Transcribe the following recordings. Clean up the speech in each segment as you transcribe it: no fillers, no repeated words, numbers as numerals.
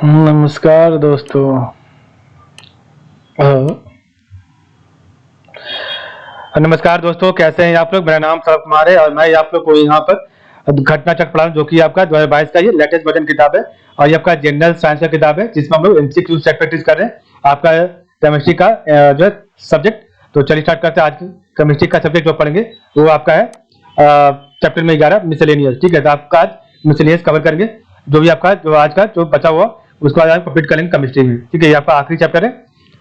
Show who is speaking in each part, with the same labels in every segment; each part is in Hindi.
Speaker 1: नमस्कार दोस्तों। नमस्कार दोस्तों, कैसे हैं आप लोग। मेरा नाम सरव कुमार है और मैं आप लोग को यहाँ पर घटना चक्र पढ़ा जो कि आपका 2022 का ये लेटेस्ट वर्जन किताब है और ये आपका जनरल साइंस का किताब है जिसमें हम लोग एमसीक्यू सेट प्रैक्टिस कर रहे हैं आपका केमिस्ट्री का जो है सब्जेक्ट। तो चलिए स्टार्ट करते हैं। आज केमिस्ट्री का सब्जेक्ट जो पढ़ेंगे वो आपका है चैप्टर में 11 मिसलेनियस। ठीक है, तो आपका आज मिसलेनियस कवर करेंगे। जो भी आपका जो आज का जो बचा हुआ उसको आज कंप्लीट करेंगे केमिस्ट्री में। ठीक है, ये आपका आखिरी चैप्टर है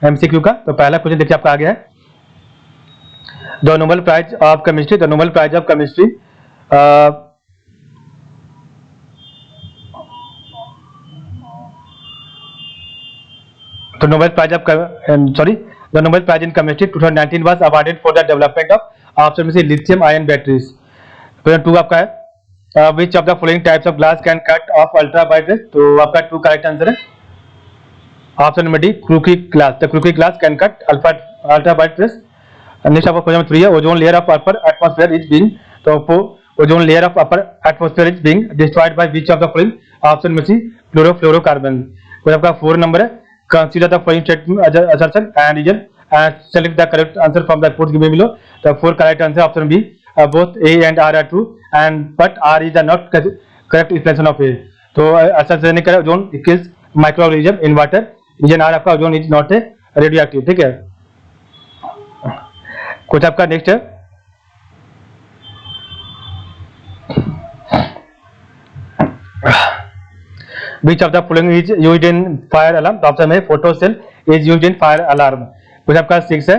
Speaker 1: एमसीक्यू का। तो पहला क्वेश्चन देखिए आपका आ गया है, the Nobel prize of chemistry. The Nobel prize of chemistry the Nobel Prize of the Nobel Prize in Chemistry 2019 was awarded for the development of option C lithium ion batteries. Question 2 आपका है which of the following types of glass can cut off ultraviolet rays। तो आपका 2 करेक्ट आंसर है option number D Crookes glass. The Crookes glass can cut ultraviolet rays. Next आपका क्वेश्चन नंबर 3 है ozone layer of upper atmosphere is being. तो ozone layer of upper atmosphere is being destroyed by which of the following option में सी क्लोरोफ्लोरोकार्बन। फिर आपका 4 नंबर है consider the following statement assertion and reason and select the correct answer from the quotes given below। the 4 correct answer option B both A and R are true and but R is the not correct explanation of A। तो assertion करें ozone kills microorganism in water। Reason R आपका ozone is not a radioactive. ठीक है, कुछ आपका नेक्स्ट है which of the following is used in fire alarm। तो ऑप्शन में photo cell is used in fire alarm। कुछ आपका 6 है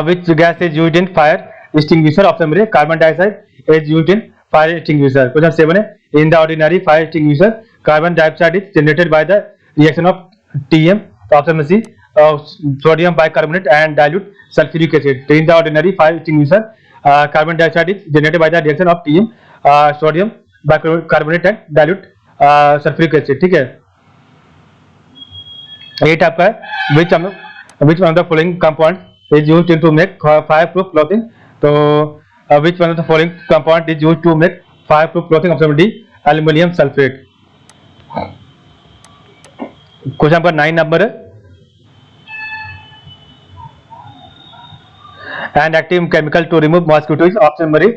Speaker 1: which gas is used in fire extinguisher। Option में carbon dioxide is used in fire extinguisher। Question 7 है in the ordinary fire extinguisher carbon dioxide is generated by the reaction of TM। तो ऑप्शन में सी sodium bicarbonate and dilute sulfuric acid। तो in the ordinary fire extinguisher carbon dioxide is generated by the reaction of TM sodium bicarbonate and dilute sulfuric acid। ठीक है, 8 आपका है which one of the following compound is used to make fireproof clothing। तो which one of the following compound is used to make fireproof clothing। Option D aluminium sulphate. Question number 9 number है an active chemical to remove mosquitoes। Option number A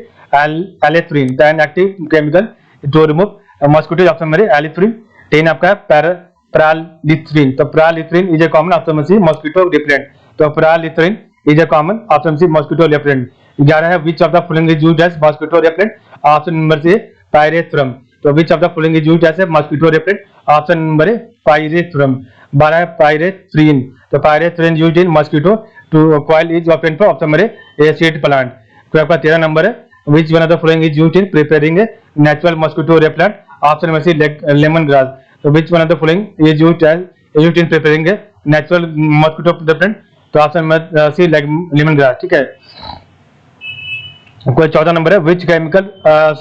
Speaker 1: allethrin. an active chemical to remove mosquitoes option number A allethrin. 10 आपका है प्रालिथ्रिन। तो prallethrin is a common option number C mosquito repellent. तो prallethrin is a common option C mosquito repellent. 11 है which of the following is used as mosquito repellent. Option number C pyrethrum. तो which of the following is used as a mosquito repellent. Option number A pyrethrum. 12 है पायरेथ्रिन। तो pyrethrin used in mosquito to coil is obtained from option number A acid plant. तो आपका 13 नंबर है which one of the following is used in preparing a natural mosquito repellent। Option number C lemon grass. तो which one of the following is used in preparing a natural mosquito repellent। तो option number C lemon grass. ठीक है, कोई 14 नंबर है which chemical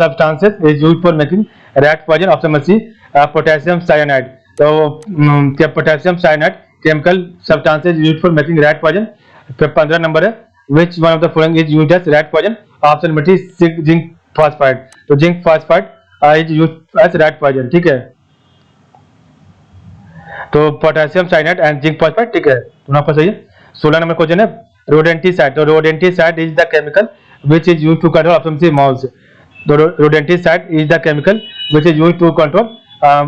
Speaker 1: substances is used for making rat poison। Option number C potassium cyanide. तो क्या potassium cyanide chemical substances used for making rat poison. 15 number है which one of the following is used as rat poison। Option number D zinc phosphide. तो zinc phosphide is used as rat poison. ठीक है, तो potassium cyanide and zinc phosphide. ठीक है, दोनों आपका सही है। 16 नंबर क्वेश्चन है रोडेंटिसाइड। तो rodenticide is the chemical which is used to control option C mouse. तो rodenticide is the chemical which is used to control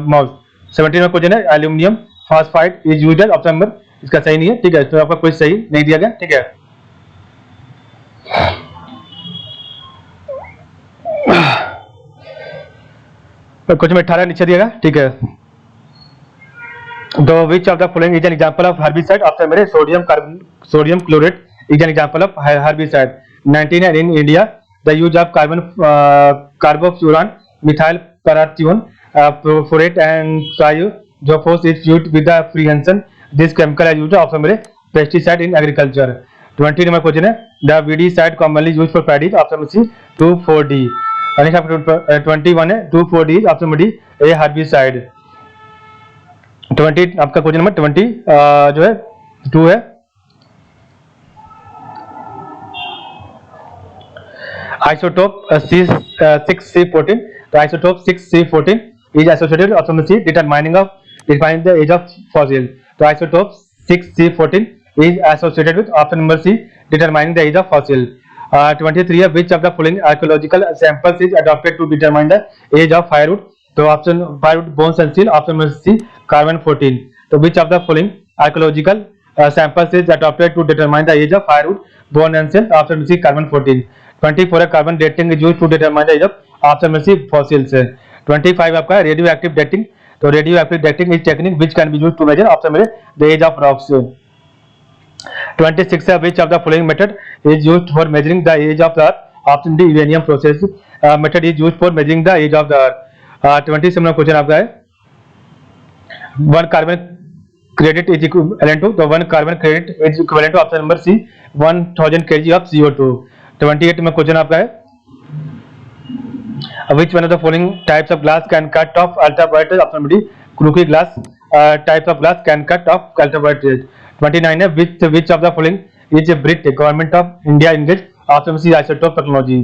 Speaker 1: mouse. 17 number question है aluminium phosphide is used as option number इसका सही नहीं है। ठीक है, तो आपका कोई सही नहीं दिया गया। ठीक है, कुछ में 18 नीचे दिएगा। ठीक है, तो which of the following is an example of herbicide. Option मेरे sodium chlorate is an example of herbicide. 19 है in India the use of carbofuran methyl parathion phorate and triazophos is used with the prehension this chemical is used option मेरे pesticide in agriculture. 20 number question है the weedicide commonly used for paddy. Option C 2,4-D। 21 है 2,4-D option number D a herbicide. 20 आपका क्वेश्चन नंबर 20 जो है 2 है आइसोटोप 6C14। तो isotope 6C14 is associated with option C determining the age of fossil. तो isotope 6C14 is associated with option number C determining the age of fossil. 23 है which of the following archaeological samples is adopted to determine the age of firewood. तो option firewood bones and seal, option number C carbon 14. तो which of the following archaeological samples is adopted to determine the age of firewood bone and seal, option number C carbon 14. 24 है carbon dating is used to determine the age of, option number C fossils. 25 आपका radioactive dating. तो radioactive dating is technique which can be used to measure, option number the age of rocks. 26 है which of the following method is used for measuring the age of the earth, option D uranium process method is used for measuring the age of the earth. 27 question आपका है 1 carbon credit is equivalent to, तो 1 carbon credit is equivalent to option number C 1000 kg of CO2. 28 में क्वेश्चन आपका है which one of the following types of glass can cut off ultraviolet rays, option D Crooked glass types of glass can cut off ultraviolet rays. 29 है which of the following is a Brit government of India engaged, option C isotope technology.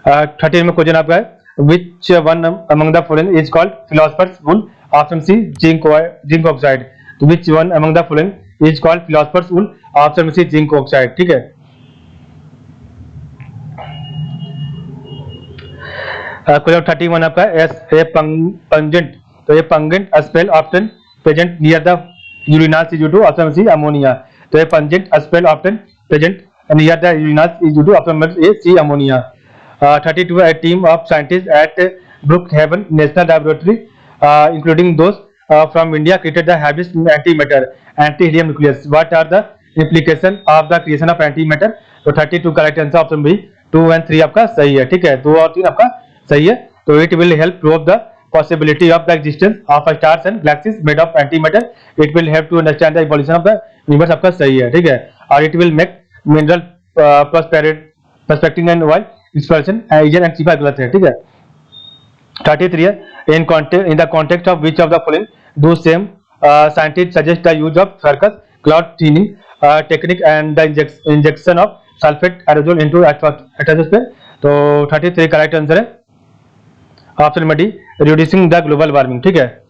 Speaker 1: 30 में क्वेश्चन आपका है which one among the following is called philosopher's wool, option C zinc oxide. which one among the following is called philosopher's wool, option C zinc oxide. ठीक है. क्वेश्चन 31 आपका ए पंजेंट. तो ये pungent smell option present near the urinal is due to, option C ammonia. तो ये pungent smell option present near the urinal is due to, option number A C ammonia. 32 a team of scientists at Brookhaven National Laboratory including those from India created the Habis antimatter anti-helium nucleus. What are the implications of the creation of antimatter? तो 32 correct answer option B 2 and 3 आपका सही है. ठीक है, 2 और 3 आपका सही है. तो it will help prove the possibility of the existence of stars and galaxies made of antimatter. It will help to understand the evolution of the universe. आपका सही है. ठीक है, और it will make mineral prospecting and oil exploration easier and cheaper. गलत है. ठीक है. 33 है in the context of which of the following do same scientists suggest the use of circus cloud thinning technique and the injection of sulfate aerosol into atmosphere. तो 33 करेक्ट आंसर है option number D reducing the global warming. ठीक है.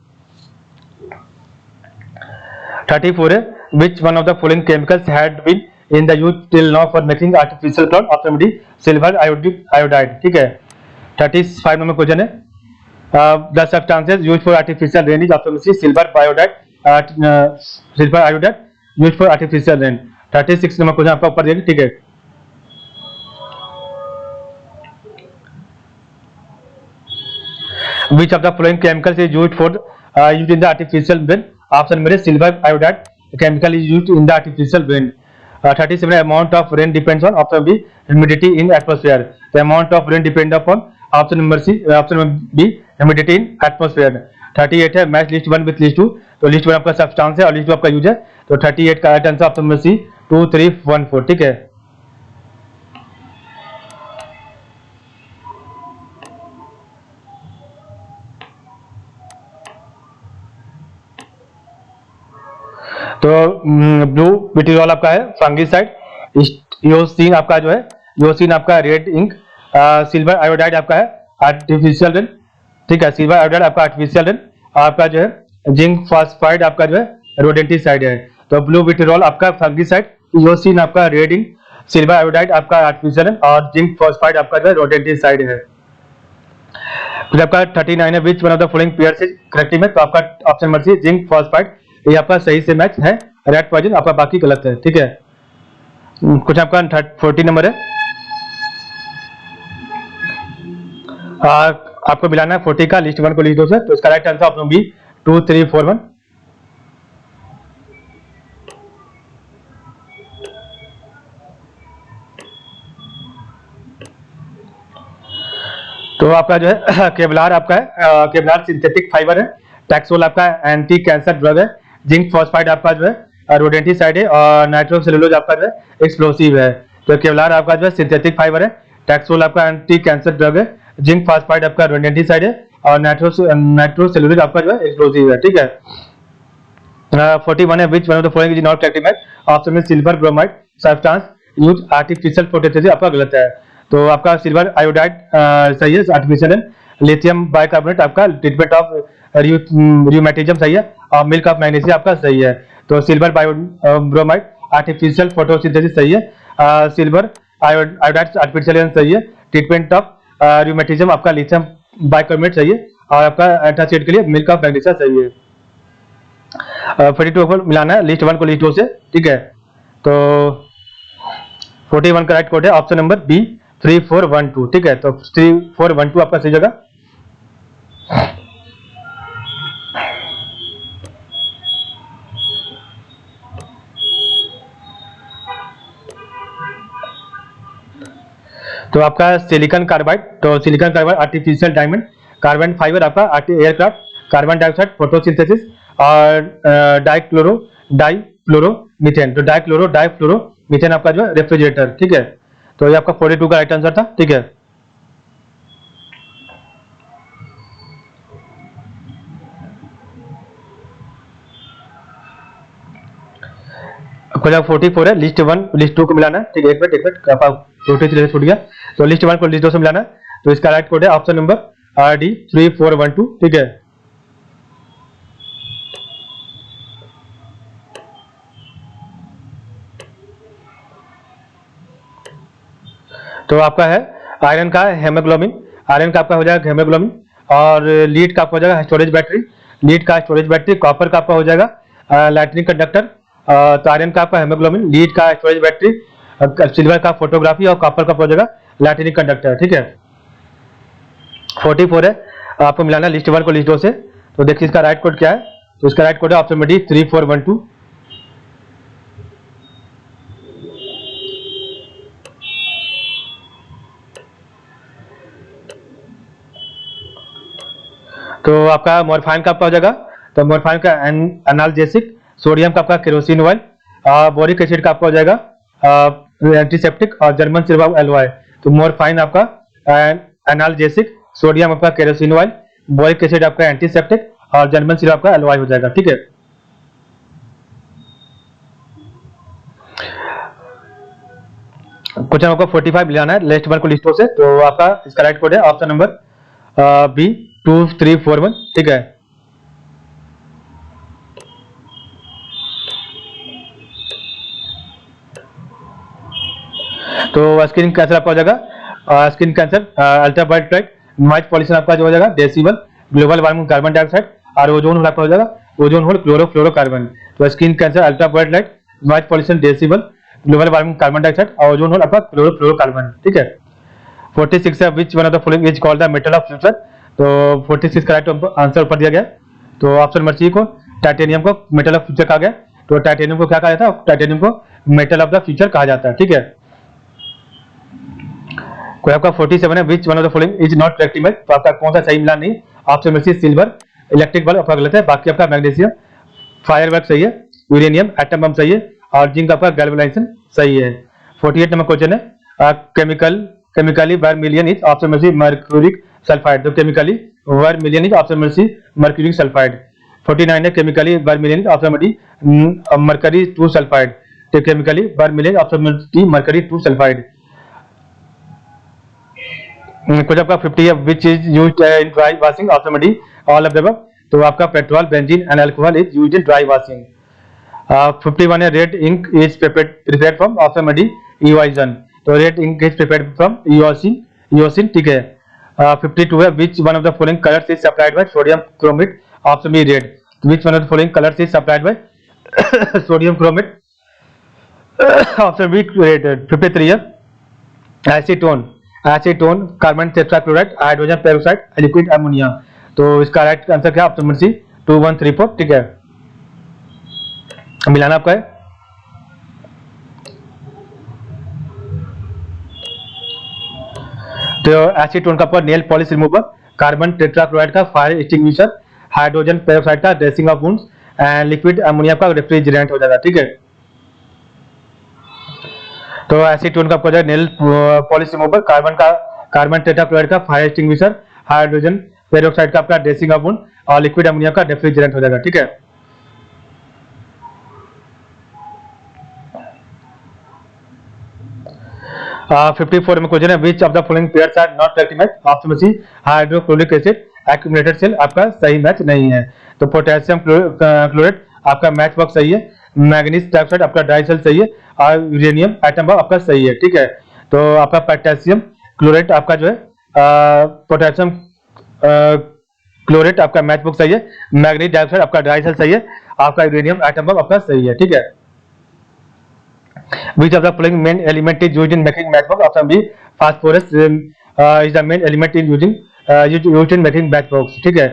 Speaker 1: 34 है which one of the following chemicals had been in the use till now for making artificial cloud, option number D silver iodide. ठीक है. 35 नंबर क्वेश्चन है the substances used for artificial rain is, option C silver iodide used for artificial rain. 36 number question आपका ऊपर देखिए. ठीक है. which of the following chemicals is used in the artificial rain, option number is silver iodide chemical is used in the artificial rain. 37 amount of rain depends on, option B humidity in atmosphere. The amount of rain depend upon, option number C option number B humidity in atmosphere. 38 है मैच लिस्ट 1 विथ लिस्ट 2. तो लिस्ट 1 आपका सब्सटेंस है और लिस्ट 2 आपका यूज है. तो 38 का right answer option number C 2 3 1 4. ठीक है. तो ब्लू विट्रियोल आपका है फंगिसाइड. योसिन आपका जो है योसिन आपका रेड इंक. सिल्वर आयोडाइड आपका है आर्टिफिशियल रेन. ठीक है, सिल्वर आयोडाइड आपका आर्टिफिशियल रेन. आपका जो है जिंक फॉस्फाइड आपका जो है रोडेंटिसाइड है. तो ब्लू विट्रियोल आपका फंगिसाइड, योसिन आपका रेड इंक, सिल्वर आयोडाइड आपका आर्टिफिशियल रेन और जिंक फॉस्फाइड आपका जो है रोडेंटिसाइड है. फिर आपका 39 है which one of the following pairs is correct में. तो आपका option number C zinc phosphide ये आपका सही से मैच है. रेड पॉइजन आपका बाकी गलत है. ठीक है. कुछ आपका 40 नंबर है आपको मिलाना है 40 का लिस्ट 1 को लिस्ट 2 से. तो इसका राइट आंसर ऑप्शन बी 2 3 4 1. तो आपका जो है केवलार आपका है केवलार सिंथेटिक फाइबर है. टैक्सोल आपका एंटी कैंसर ड्रग है. जिंक फॉस्फाइड आपका जो है रोडेंटिसाइड है और नाइट्रोसेलुलोज आपका जो है एक्सप्लोसिव है. तो केवलार आपका जो है सिंथेटिक फाइबर है. टैक्सोल आपका एंटी कैंसर ड्रग है. जिंक फॉस्फाइड आपका रोडेंटिसाइड है और नाइट्रोसेलुलोज आपका जो है एक्सप्लोसिव है. ठीक है. 41 है which one of the following is not correct match. Option में silver bromide substance use artificial photosynthesis आपका गलत है. तो आपका सिल्वर आयोडाइड सही है आर्टिफिशियल है. लिथियम बाइकार्बोनेट आपका ट्रीटमेंट ऑफ रियूमेटिज्म सही है, और मिल्क ऑफ मैग्नीशिया आपका सही है। तो सिल्वर ब्रोमाइड आर्टिफिशियल फोटोसिंथेसिस सही है, सिल्वर आयोडाइड आर्टिफिशियल सही है, ट्रीटमेंट ऑफ रियूमेटिज्म आपका लिथियम बाइकार्बोनेट सही है, और आपका एंटासिड के लिए मिल्क ऑफ मैग्नीशिया सही है। 42 को मिलाना है लिस्ट 1 को लिस्ट 2 से, ठीक है। तो 41 का राइट कोड है ऑप्शन नंबर बी 3412, ठीक है। तो 3412 आपका सही जगह। तो आपका सिलिकॉन कार्बाइड, तो silicon carbide artificial diamond, carbon fibre आपका एयरक्राफ्ट, कार्बन डाइऑक्साइड फोटोसिंथेसिस, और डाइफ्लोरो मीथेन। तो डाइफ्लोरो मीथेन आपका जो है रेफ्रिजरेटर, ठीक है। तो ये आपका 42 का राइट आंसर था, ठीक है। आपका 44 है लिस्ट 1 लिस्ट 2 को मिलाना है, ठीक है। एक मिनट आपका 43 छूट गया, तो लिस्ट 1 को लिस्ट 2 से मिलाना है। तो इसका राइट कोड है ऑप्शन नंबर आर डी 3412, ठीक है। तो आपका है आयरन का हेमोग्लोबिन, आयरन का आपका हो जाएगा हेमोग्लोबिन, और लीड का आपका हो जाएगा स्टोरेज बैटरी, लीड का स्टोरेज बैटरी, कॉपर का आपका हो जाएगा लाइटनिंग कंडक्टर। तो आयरन का आपका हेमोग्लोबिन, लीड का स्टोरेज बैटरी, सिल्वर का फोटोग्राफी, और कॉपर का हो जाएगा लाइटनिंग कंडक्टर, ठीक है। 44 है आपको मिलाना लिस्ट 1 को लिस्ट 2 से। तो देखिए इसका राइट कोड क्या है, तो इसका राइट कोड है ऑप्शन डी 3412। तो आपका मोरफाइन का आपका हो जाएगा, तो मोरफाइन का एनाल्जेसिक, सोडियम का आपका केरोसिन ऑयल, बोरिक एसिड का आपका हो जाएगा एंटीसेप्टिक, और जर्मन सिल्वर एलॉय। तो मोरफाइन आपका एनाल्जेसिक, सोडियम आपका केरोसिन ऑयल, बोरिक एसिड आपका एंटीसेप्टिक, और जर्मन सिल्वर आपका एलॉय हो जाएगा, ठीक है। क्वेश्चन आपको 45 मिलाना है लिस्ट 1 को लिस्ट 2 से। तो आपका इसका राइट कोड है ऑप्शन नंबर बी 2341, ठीक है। तो स्किन कैंसर आपका हो जाएगा skin cancer, ultraviolet light, noise pollution आपका जो हो जाएगा decibel, global warming carbon dioxide, और ओजोन होल आपका हो जाएगा ओजोन होल क्लोरोफ्लोरोकार्बन। तो skin cancer, ultraviolet light, noise pollution decibel, global warming carbon dioxide, और ओजोन होल आपका क्लोरोफ्लोरोकार्बन, ठीक है। 46 है which one of the following is called the metal of future. तो 46 का राइट आंसर ऊपर दिया गया। तो ऑप्शन नंबर सी को टाइटेनियम को मेटल ऑफ फ्यूचर कहा गया। तो टाइटेनियम को क्या कहा जाता है, टाइटेनियम को मेटल ऑफ द फ्यूचर कहा जाता है, ठीक है। कोई आपका 47 है which one of the following is not reactive metal. तो आपका कौन सा सही मिलान नहीं, option number C silver, electric bulb आपका गलत है, बाकी आपका मैग्नीशियम, फायरवर्क सही है, यूरेनियम एटम बम सही है, और जिंक आपका गैल्वेनाइजेशन सही है। 48 नंबर क्वेश्चन है chemically vermilion is option number C mercuric sulphide. तो chemically vermilion is option number C mercuric sulphide. 49 है chemically vermilion is option number D mercury 2 sulphide. तो chemically vermilion option number D mercury 2 sulphide. कुछ आपका 50 है which is used in dry washing, option number D all of the above. तो आपका petrol, benzene and alcohol is used in dry washing. 51 है red ink is prepared from, option number D eosin. तो red ink is prepared from eosin, ठीक है। 52 है which one of the following colours is supplied by sodium chromate, option B red. Which one of the following colours is supplied by sodium chromate, option B red. 53 है acetone, carbon tetrachloride, hydrogen peroxide, liquid ammonia. तो इसका राइट आंसर क्या है, ऑप्शन नंबर सी 2134, ठीक है। मिलाना आपका है। तो एसीटोन का आपका nail polish remover, carbon tetrachloride का फायर एक्सटिंग्विशर, हाइड्रोजन पेरोक्साइड का dressing of wounds, and liquid ammonia का रेफ्रिजरेंट हो जाएगा, ठीक है। तो एसीटोन का आपका nail polish remover, carbon tetrachloride का फायर एक्सटिंग्विशर, हाइड्रोजन पेरोक्साइड का आपका ड्रेसिंग ऑफ वुंड, और लिक्विड अमोनिया का रेफ्रिजरेंट हो जाएगा, ठीक है। 54 में क्वेश्चन है, which of the following pairs are not correct match? Option C hydrochloric acid accumulated cell आपका सही मैच नहीं है। तो पोटेशियम क्लोरेट आपका मैच बॉक्स सही है, मैग्नीज डाइऑक्साइड आपका डाई सेल सही है, और यूरेनियम एटम बॉम्ब आपका सही है। ठीक है, तो आपका पोटेशियम क्लोरेट आपका जो है पोटेशियम क्लोरेट आपका मैच बॉक्स सही है, मैग्नीज डाइऑक्साइड आपका डाई सेल सही है, आपका यूरेनियम एटम बॉम्ब आपका सही है। ठीक है, which of the following main element is used in making matchbox? Option B phosphorus is the main element in used in making matchbox. ठीक है,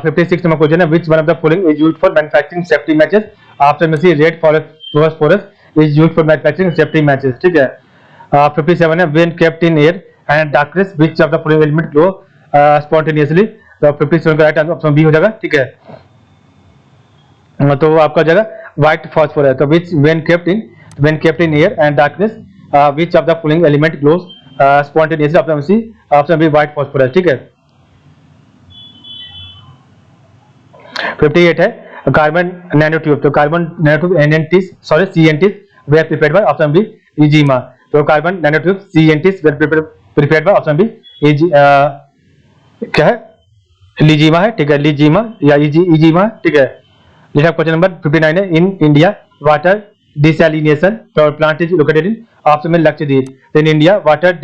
Speaker 1: 56 नंबर क्वेश्चन है, which one of the following is used for manufacturing safety matches? Option में से red phosphorus is used for manufacturing safety matches. ठीक है, 57 है, when kept in air and darkness which of the following element glow spontaneously? तो 57 का राइट आंसर ऑप्शन बी हो जाएगा। ठीक है, तो आपका हो जाएगा व्हाइट फॉस्फोरस है। तो which when kept in air and darkness which of the following element glows spontaneously? Option C, option B white phosphorus. ठीक है, 58 है, कार्बन नैनोट्यूब। तो carbon nanotube CNTs were prepared by option B Iijima. तो carbon nanotube CNTs were prepared by option B क्या है, लीजीमा है। ठीक है, लीजीमा या इजीमा। ठीक है, जैसा क्वेश्चन नंबर 59 है, in India water desalination plant is located in? Option में लक्षद्वीप। तो in India water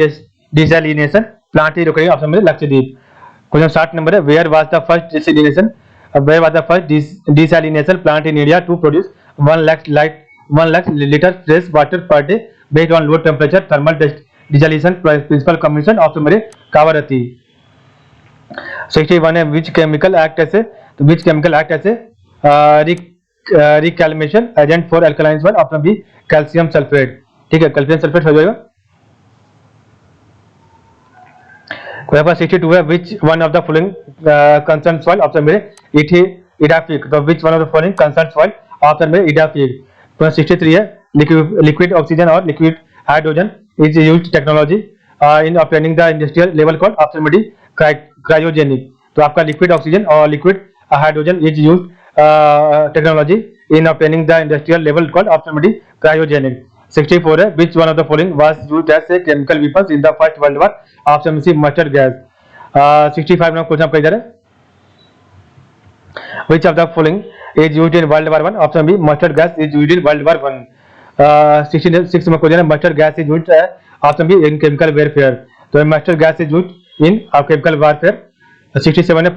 Speaker 1: desalination plant is located option में लक्षद्वीप। क्वेश्चन 60 नंबर है, where was the first desalination plant in India to produce 1 lakh litre fresh water per day based on low temperature thermal desalination principle commission? Option में कावारती। 61 है, विच केमिकल एक्ट ऐसे? तो विच chemical act as reclamation agent for alkaline soil? Option B calcium sulphate. ठीक है, कैल्शियम सल्फेट हो जाएगा। क्वेश्चन 62 है, which one of the following concern soil? Option में इडाफिक। तो which one of the following concern soil? Option में इडाफिक। क्वेश्चन 63 है, लिक्विड ऑक्सीजन और liquid hydrogen is used technology in obtaining the industrial level code? Option में डी क्रायोजेनिक। तो आपका लिक्विड ऑक्सीजन और liquid hydrogen is used technology in obtaining the industrial level called? option D cryogenic. 64 है, which one of the following was used as a chemical weapons in the first world war? option C mustard gas. 65 में क्वेश्चन आपका इधर है, which of the following is used in world war 1? option B mustard gas is used in world war 1. 66 में क्वेश्चन है, mustard gas is used है option B in chemical warfare. तो mustard gas is used in chemical warfare. 67 है,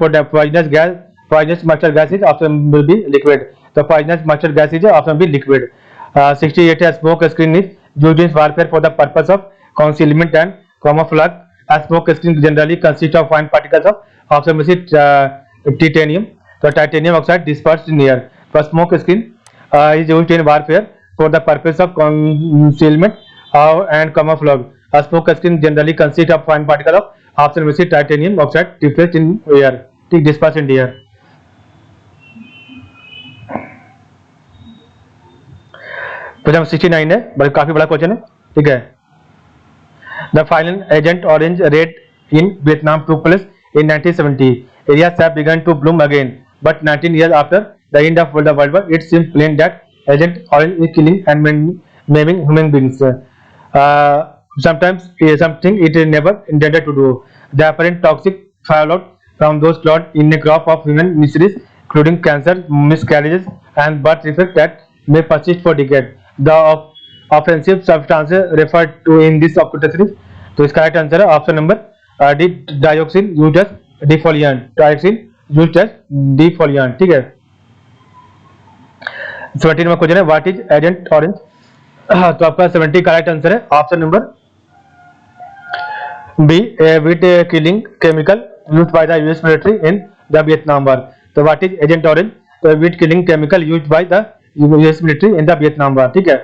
Speaker 1: poisonous mustard gas is option will be liquid. The poisonous mustard gas is option be liquid. 68 है, smoke screen is used in warfare for the purpose of concealment and camouflage. A smoke screen generally consists of fine particles of option B titanium. So titanium oxide dispersed in air. So smoke screen is used in warfare for the purpose of concealment and camouflage. A smoke screen generally consists of fine particles of option B titanium oxide dispersed in air. Dispersed in air. Question 69 है, बड़ा काफी बड़ा क्वेश्चन है। ठीक है, the final agent orange raid in Vietnam took place in 1970. Areas have begun to bloom again but 19 years after the end of the world war it seems plain that agent orange is killing and maiming human beings. Sometimes something it is never intended to do. The apparent toxic fallout from those cloud in a crop of human miseries including cancer, miscarriages and birth defects that may persist for decades. The offensive substances referred to in this occultation. तो इसका राइट आंसर है option number D dioxin used as defoliant. Dioxin used as defoliant. ठीक है, 17 में क्वेश्चन है, व्हाट इज एजेंट ऑरेंज? तो आपका 70 का राइट आंसर है option number B weed killing chemical used by the US military in the Vietnam war. तो व्हाट इज एजेंट ऑरेंज? तो weed killing chemical used by the US military in the Vietnam war. ठीक है,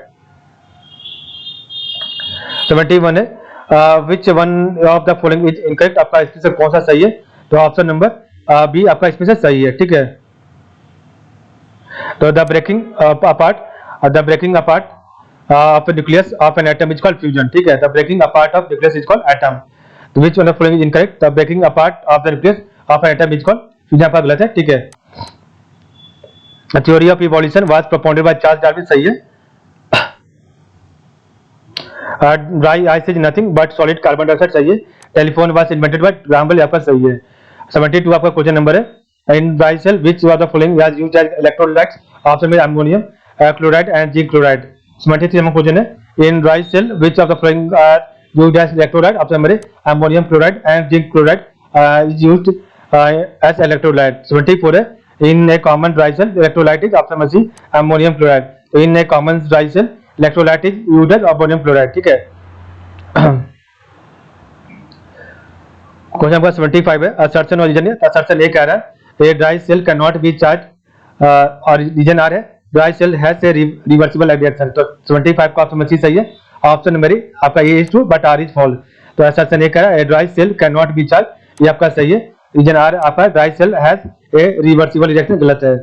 Speaker 1: 71 है, which one of the following is incorrect? आपका इसमें से कौन सा सही है? तो ऑप्शन नंबर बी आपका इसमें से सही है. ठीक है, तो the breaking apart of nucleus of an atom is called fusion. ठीक है, the breaking apart of nucleus is called atom. तो which one of the following is incorrect? The breaking apart of the nucleus of an atom is called fusion. आपका गलत है. ठीक है, theory of evolution was proponed by Charles Darwin. सही है. Dry ice is nothing but solid carbon dioxide चाहिए. Telephone was invented by Graham Bell, आपका सही है. 72 आपका क्वेश्चन नंबर है. In dry cell which of the following was used as electrolytes? Option में ammonium chloride and zinc chloride. 73 number question है. In dry cell which of the following are used as electrolyte? Option number ammonium chloride and zinc chloride is used as electrolyte. 74 है. In a common dry cell electrolyte is option number C ammonium chloride. तो in a common dry cell electrolyte is used as ammonium chloride. ठीक है. क्वेश्चन नंबर 75 है. असर्शन और रीजन है. असर्शन ये कह रहा है a dry cell can not be charge और रीजन आर है dry cell has a reversible reaction. तो 75 का ऑप्शन नंबर सी सही है. ऑप्शन नंबर आपका A is true but R is false. तो असर्शन ये कह रहा है a dry cell can not be charge, ये आपका सही है. रीजन आर आपका dry cell has a reversible reaction गलत है.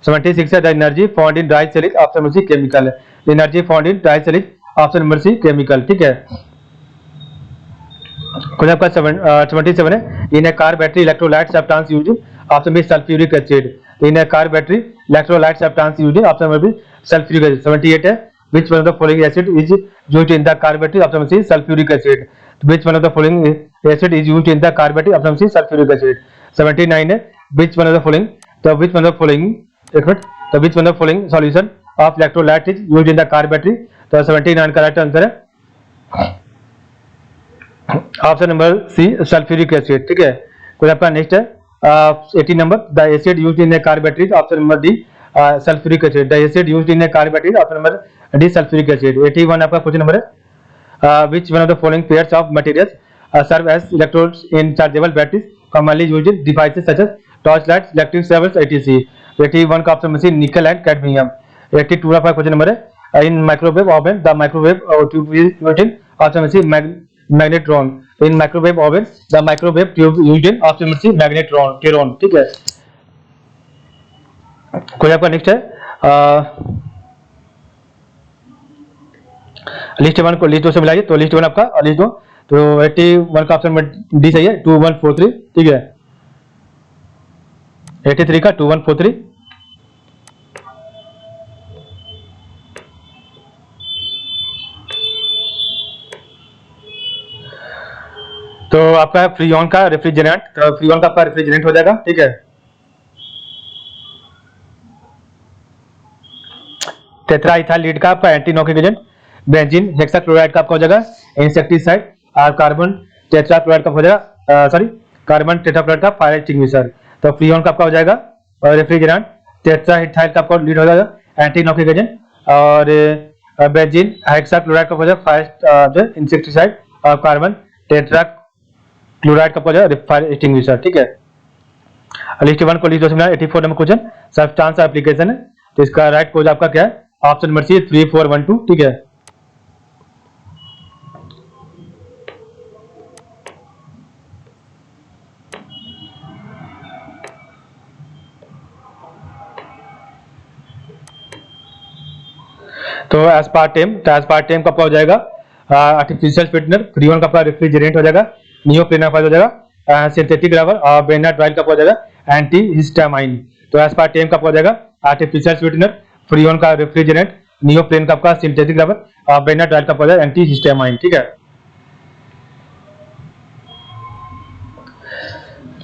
Speaker 1: 76 है. The energy found in dry cell is option number C chemical है. Energy found in dry cell is option number C chemical. ठीक है. क्वेश्चन आपका 77 है. In a car battery electrolyte substance used, option B sulphuric acid. In a car battery electrolyte substance used, option number B sulphuric acid. 78 है. which one of the following acid is used in the car battery? Option number C sulphuric acid. which one of the following acid is used in the car battery? Option number C sulphuric acid. 79 है. which one of the following, तो which one of the following, एक मिनट, तो which one of the following solution of electrolyte is used in the car battery? तो 79 का राइट आंसर है option number C sulphuric acid. ठीक है. कोई आपका नेक्स्ट है 80 number. The acid used in a car battery, option number D sulphuric acid. The acid used in a car battery, option number D sulphuric acid. 81 आपका क्वेश्चन नंबर है. Which one of the following pairs of materials serve as electrodes in chargeable batteries commonly used in devices such as torch lights, electric savers, ETC. 81 का ऑप्शन नंबर सी निकल एंड कैडमियम. 82 आपका क्वेश्चन नंबर है. In microwave oven the microwave tube used in, option number C magnetron. In microwave oven the microwave tube used in, option number C magnetron टेरॉन. ठीक है. कोई आपका नेक्स्ट है लिस्ट 1 को लिस्ट 2 से मिलाइए. तो लिस्ट 1 आपका लिस्ट 2, तो 81 का ऑप्शन में डी सही है 2143. ठीक है. 83 का 2143. तो आपका फ्रीऑन का रेफ्रिजरेंट, तो फ्रीऑन का आपका रेफ्रिजरेंट हो जाएगा. ठीक है. टेट्रा इथाइल लीड का आपका anti knocking agent. Benzene hexachloride का आपका हो जाएगा इंसेक्टिसाइड. और कार्बन टेट्राक्लोराइड का हो जाएगा कार्बन टेट्राक्लोराइड का फायर एक्सटिंग्विशर. तो फ्रीऑन का आपका हो जाएगा और रेफ्रिजरेंट. टेट्रा इथाइल का आपका लीड हो जाएगा एंटी नॉकिंग एजेंट. और बेंजीन हेक्साक्लोराइड का हो जाएगा फायर इंसेक्टिसाइड. और कार्बन टेट्राक्लोराइड का हो जाएगा फायर एक्सटिंग्विशर. ठीक है. लिस्ट 1 को लिस्ट 2 से मिलाना. 84 नंबर क्वेश्चन सब्सटेंस एप्लीकेशन है. तो इसका राइट कोड आपका क्या है? Option number C 3412. ठीक है. तो एस्पार्टेम का आपका हो जाएगा आर्टिफिशियल स्वीटनर. फ्रीऑन का आपका रेफ्रिजरेंट हो जाएगा. नियोप्रिन आपका हो जाएगा सिंथेटिक रबर. और बेनाड्राइल का हो जाएगा एंटी हिस्टामाइन. तो एस्पार्टेम का हो जाएगा आर्टिफिशियल स्वीटनर. फ्रीऑन का रेफ्रिजरेंट. नियोप्रिन का आपका सिंथेटिक रबर. और बेनाड्राइल का हो जाएगा एंटी हिस्टामाइन. ठीक है.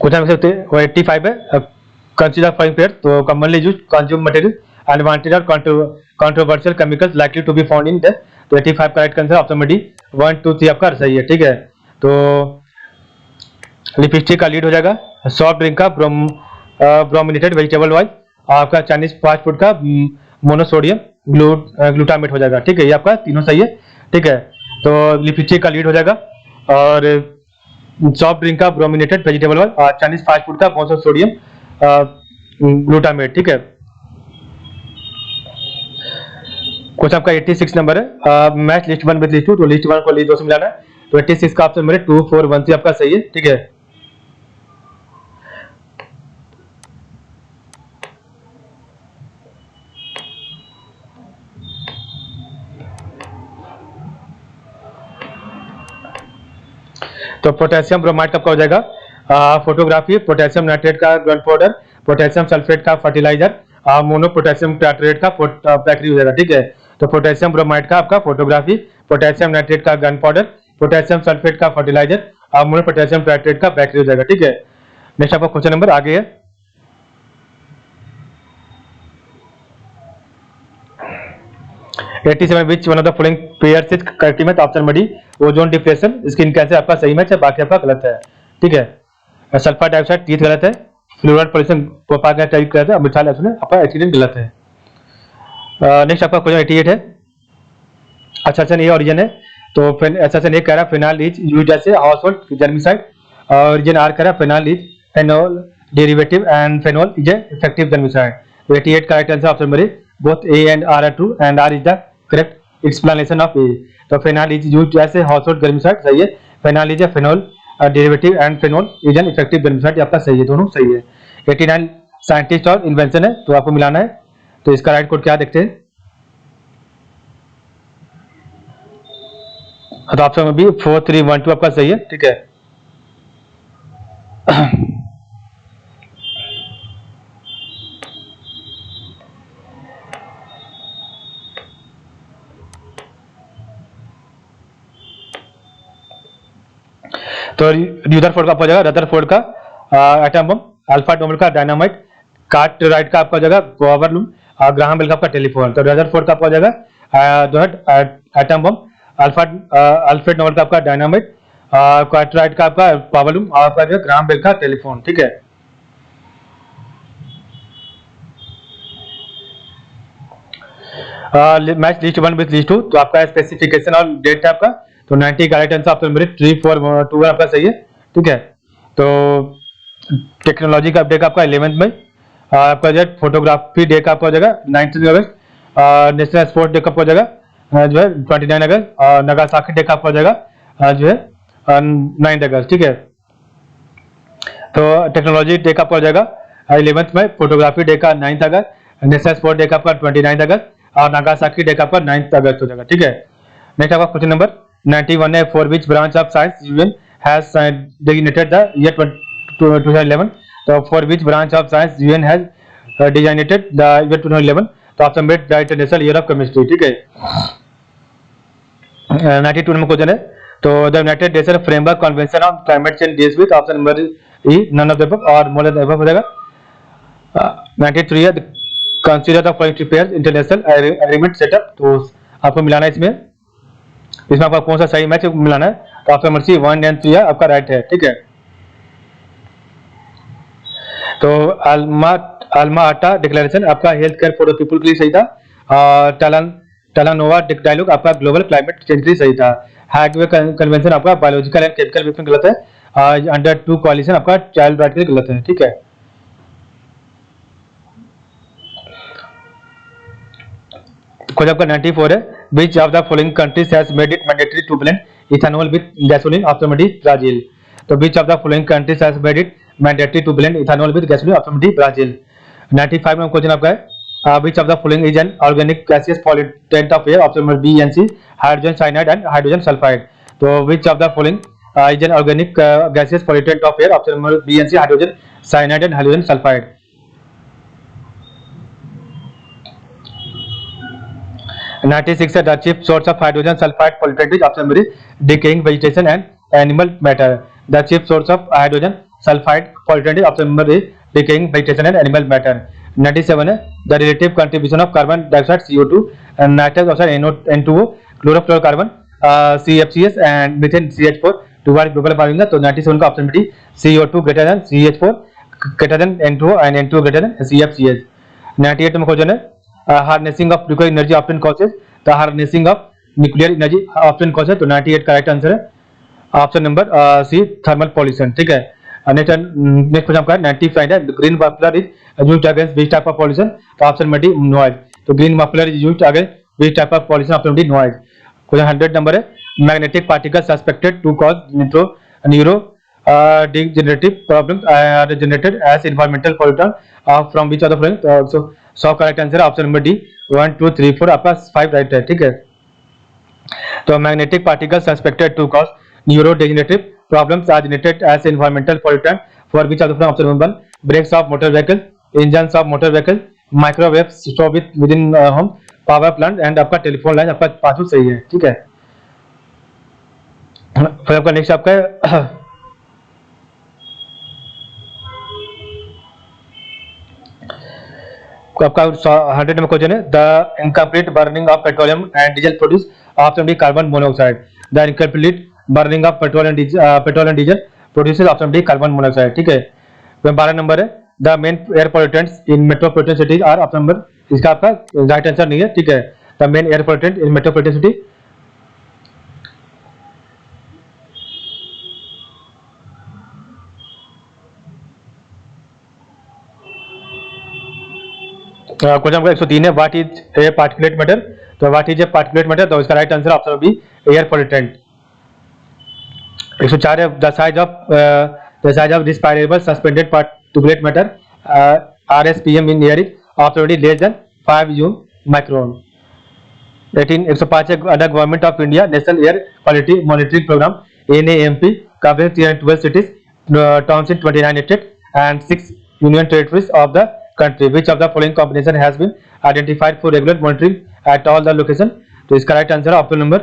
Speaker 1: क्वेश्चन 85 है. Consider following pair. तो commonly used consume material advantage और controversial chemicals likely to be found in the. तो 85 का right answer option number D 1 2 3 आपका सही है. ठीक है. तो लिपस्टिक का लीड हो जाएगा. सॉफ्ट ड्रिंक का ब्रोमिनेटेड वेजिटेबल ऑयल. आपका चाइनीज फास्ट फूड का मोनोसोडियम ग्लूटामेट हो जाएगा. ठीक है. ये आपका तीनों सही है. ठीक है. तो लिपस्टिक का लीड हो जाएगा. और सॉफ्ट ड्रिंक का ब्रोमिनेटेड वेजिटेबल ऑयल. और चाइनीज फास्ट फूड का मोनोसोडियम ग्लूटामेट. ठीक है. क्वेश्चन आपका 86 नंबर है. Match list 1 with list 2. तो लिस्ट 1 को लिस्ट 2 से मिलाना है. तो 86 का ऑप्शन नंबर 2413 आपका सही है. ठीक है. तो पोटेशियम ब्रोमाइड का हो जाएगा फोटोग्राफी. पोटेशियम नाइट्रेट का गन पाउडर. पोटेशियम सल्फेट का फर्टिलाइजर. मोनो पोटेशियम टाइट्रेट का बैटरी हो जाएगा. ठीक है. तो पोटेशियम ब्रोमाइड का आपका फोटोग्राफी, पोटेशियम नाइट्रेट का गन पाउडर, पोटेशियम सल्फेट का फर्टिलाइजर, अमोनियम पोटेशियम टाइट्रेट का बैटरी हो जाएगा। ठीक है, नेक्स्ट आपका क्वेश्चन नंबर आगे है। 87 which one of the following pairs is correct match, option B ozone depression, skin cancer आपका सही मैच है, बाकी आपका गलत है। ठीक है, सल्फर डाइऑक्साइड तीत गलत है, फ्लोराइड पॉल्यूशन गोपाल का टाइप गलत है, मिथाइल एसिड आपका एक्सीडेंट गलत है। नेक्स्ट आपका क्वेश्चन 88 है, असर्शन ए ओरिजिन है, तो असर्शन ए कह रहा है phenyl is used as a household germicide, ओरिजिन आर कह रहा है phenyl is phenol derivative and phenol is a effective germicide. 88 का right answer option B both A and R R true and R is the correct explanation of A. तो phenol is used as a household germicide सही है, phenol is a phenol derivative and phenol is an effective germicide, आपका सही है, दोनों सही है। 89 साइंटिस्ट और इन्वेंशन है, तो आपको मिलाना है, तो इसका राइट कोड क्या देखते हैं। तो ऑप्शन बी 4312 आपका सही है। ठीक है, तो रदरफोर्ड का आपका जगह रदरफोर्ड का एटम बम, अल्फा नोबेल का डायनामाइट, कार्टराइट का आपका जगह पावरलूम, ग्राहम बेल का आपका टेलीफोन। तो रदरफोर्ड का आपका जगह जो है एटम बम, अल्फ्रेड नोबेल का आपका डायनामाइट, कार्टराइट का आपका पावरलूम और आपका जो ग्राहम बेल का टेलीफोन। ठीक है, मैच लिस्ट 1 विद लिस्ट 2, तो आपका स्पेसिफिकेशन और डेट है आपका, तो 90 का राइट आंसर ऑप्शन 3421 आपका सही है। ठीक है, तो टेक्नोलॉजी का अपडेट आपका 11th में, आपका जो फोटोग्राफी डे का आपका हो जाएगा 19 अगस्त, नेशनल स्पोर्ट डे का आपका हो जाएगा जो है 29 अगस्त, और नागासाकी डे का आपका हो जाएगा जो है 9 अगस्त। ठीक है, तो टेक्नोलॉजी डे का आपका हो जाएगा 11th में, फोटोग्राफी डे का 9 अगस्त, नेशनल स्पोर्ट डे का आपका 29 अगस्त और नागासाकी डे का आपका 9 अगस्त हो जाएगा। ठीक है, नेक्स्ट आपका क्वेश्चन नंबर 91 है, for which branch of science UN has designated the year 2011, तो for which branch of science UN has designated the year 2011, तो option B the international year of chemistry. ठीक है, 92 नंबर क्वेश्चन है, तो the United Nation framework convention on climate change deals with, option number E none of the above और मोर देन द अबव हो जाएगा। 93 है, consider the following prepare international agreement setup, तो आपको मिलाना है इसमें आपका कौन सा सही मैच मिलाना है, तो ऑप्शन नंबर सी 1 एंड 3 आपका राइट है। ठीक है, तो अल्मा आटा डिक्लेरेशन आपका health care for the people के लिए सही था, और टालानोवा डायलॉग आपका ग्लोबल क्लाइमेट चेंज के लिए सही था, हैगवे कन्वेंशन आपका बायोलॉजिकल एंड केमिकल वेपन गलत है, अंडर 2 कोलिशन आपका चाइल्ड राइट के लिए गलत है। ठीक है, क्वेश्चन आपका 94 है, which of the following countries has made it mandatory to blend ethanol with gasoline, option D Brazil. तो which of the following countries has made it mandatory to blend ethanol with gasoline, option D Brazil. 95 में क्वेश्चन आपका है, which of the following is an organic gaseous pollutant of air, option B and C hydrogen cyanide and hydrogen sulfide। तो which of the following is an organic gaseous pollutant of air, option B and C hydrogen cyanide and hydrogen sulfide। 96 है, the chief source of hydrogen sulfide pollutant is, option B decaying vegetation and animal matter। The chief source of hydrogen sulfide pollutant is, option B decaying vegetation and animal matter। 97 है, the relative contribution of carbon dioxide CO2 and nitrous oxide N2O chlorofluorocarbon CFCS and methane CH4 towards global warming। तो 97 का option B CO2 greater than CH4 greater than N2O and N2O greater than CFCS। 98 में क्वेश्चन है, harnessing of nuclear energy option causes, the harnessing of nuclear energy option causes, तो 98 का राइट आंसर है option number C thermal pollution. ठीक है, नेक्स्ट क्वेश्चन आपका 95 है, green muffler is used against which type of pollution, तो ऑप्शन डी नॉइज। तो green muffler is used against which type of pollution, option D noise. Question 100 number है, magnetic particle suspected to cause neuro degenerative problems are generated as environmental pollutant from which of the following, so 100 का राइट आंसर है ऑप्शन नंबर डी 1 2 3 4 आपका 5 राइट है। ठीक है, तो magnetic particle suspected to cause neuro degenerative problems are generated as environmental pollutant for which of the following, option number 1 brakes of motor vehicle, engines of motor vehicle, microwave stove within home, power plant and आपका टेलीफोन लाइन, आपका पांचों सही है, ठीक है। फिर आपका नेक्स्ट आपका है आपका 100 नंबर क्वेश्चन है, the incomplete burning of petroleum and diesel produce option D carbon monoxide. The incomplete burning of petrol and diesel produces option D carbon monoxide, ठीक है। फिर 12 नंबर है, the main air pollutants in metropolitan cities are option number, इसका आपका राइट आंसर नहीं है, ठीक है। The main air pollutant in metropolitan city, question number 103 है, what is a particulate matter. तो what is a particulate matter, तो इसका right answer option B air pollutant. 104 है, the size of respirable suspended particulate matter RSPM in air is option D less than 5 यून माइक्रोन। 105 है, under government of India national air quality monitoring programme NAMP covering 312 cities, towns in 29 states and 6 union territories of the country. Which of the following combination has been identified for regular monitoring at all the location? तो इसका राइट आंसर है option number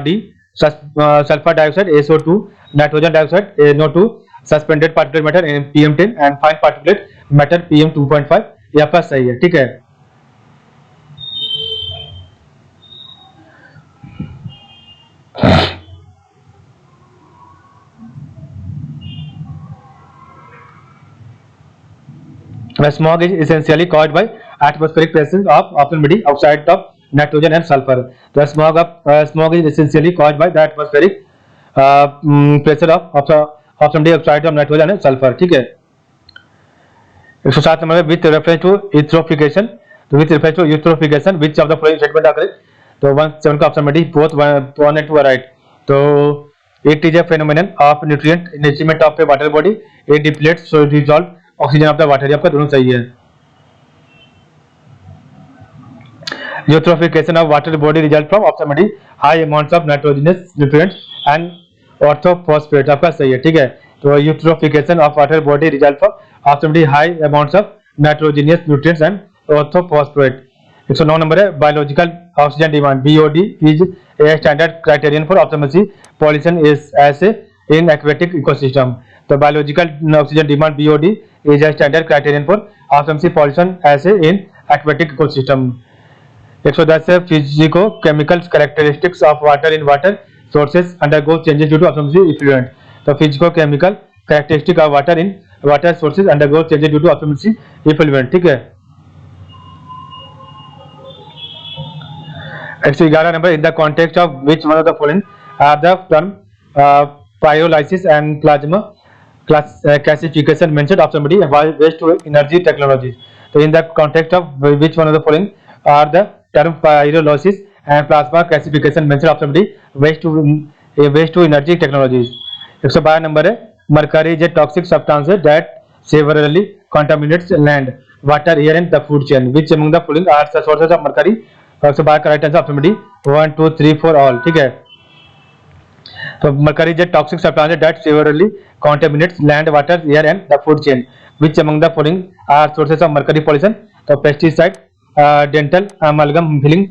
Speaker 1: D sulphur dioxide SO2, nitrogen dioxide NO2, suspended particulate matter PM10 and fine particulate matter PM2.5, ये आपका सही है, ठीक है। Smog is essentially caused by atmospheric presence of option B oxide of nitrogen and sulfur. The smog is essentially caused by the atmospheric pressure of option D oxide of nitrogen and sulfur, ठीक है। 107 number with reference to eutrophication, तो with reference to eutrophication which of the following statement are correct। तो 17 का option D both 1 and 2 are right। तो it is a phenomenon of nutrient enrichment of a water body, it depletes so dissolved oxygen of the water, आपका दोनों सही है। Eutrophication of water body result from option D high amounts of nitrogenous nutrients and orthophosphate, आपका सही है, ठीक है। तो eutrophication of water body result from option D high amounts of nitrogenous nutrients and orthophosphate. 109 number है, biological oxygen demand BOD is a standard criterion for option C pollution assay in इन एक्वेटिक इकोसिस्टम। तो biological oxygen demand BOD is a standard criterion for option C pollution as in aquatic ecosystem। 110 है, physico chemical characteristics of water in water sources undergo changes due to option C effluent। तो physico chemical characteristic of water in water sources undergo changes due to option C effluent, ठीक है। 111 number, in the context of which one of the following are the term pyrolysis and plasma classification mentioned option D waste to energy technology। तो in the context of which one of the following are the term pyrolysis and plasma classification mentioned option D waste to energy technologies। 112 number है, mercury is a toxic substance that severely contaminates land, water, air and the food chain, which among the following are the sources of mercury। 112 का right answer option D 1 2 3 4 all, ठीक है। तो mercury is a toxic substance that severely contaminates land, water, air and the food chain, which among the following are sources of mercury pollution। तो pesticide, dental amalgam filling,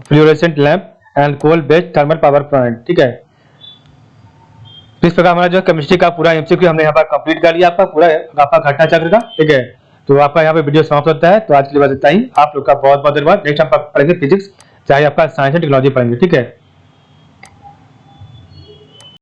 Speaker 1: fluorescent lamp and coal based thermal power plant, ठीक है। इस प्रकार हमारा जो केमिस्ट्री का पूरा MCQ हमने यहाँ पर कंप्लीट कर लिया, आपका पूरा आपका घटना चक्र का, ठीक है। तो आपका यहाँ पे वीडियो समाप्त होता है। तो आज के लिए बस इतना ही, आप लोग का बहुत बहुत धन्यवाद। नेक्स्ट हम पढ़ेंगे फिजिक्स, चाहे आपका साइंस एंड टेक्नोलॉजी पढ़ेंगे, ठीक है।